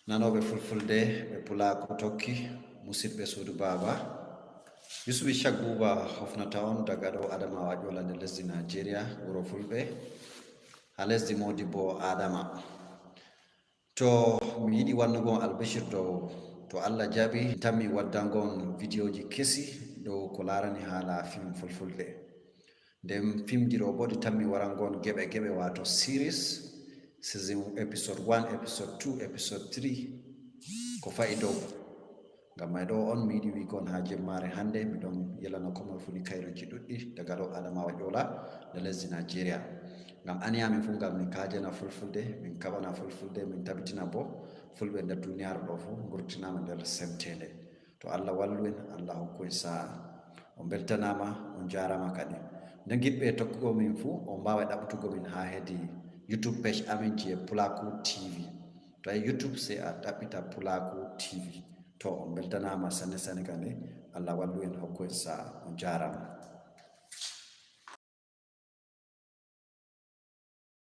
nanoɓe fulfulde ɓe pulaku tokki musidɓe suudu baba yusufi chak buba hofnata on daga ɗo adamawa ƴola nde lesdi nigeria wuro fulɓe ha lesdi modi bo adama. To mi yiɗi wannugo albishir dow to allah jaɓi tanmi waddangon vidéoji kesi dow ko larani hala film fulfulde, nden fimji ɗo bo ɗi tanmi warangon geɓe geɓe wato series saison episode 1 episode 2 episode 3 ko fa'i dow. Ngam may ɗo on mi yiɗi wigon ha jemmare hande miɗon yelana komoe funi kayruji ɗuɗɗi daga ɗo adamawa ƴola nde lesdi nigeria. Ngam aniyami fu ngam min kajana fulfulde, min kaɓana fulfulde, min tabitina bo fulɓe nder duniyaru ɗo fu gurtinama nder semtende. To allah wallu en, allah hokku en sa'a. On beltanama, on jarama kadi. Nden giɗɓe tokkugo min fu on mbawai ɗaɓtugo min ha hedi YouTube page amin je Pulaku TV. To a YouTube sai a ɗaɓɓita Pulaku TV. To on beltanama sanne sanne kadi, Allah wallu en hokku en sa'a, on jarama.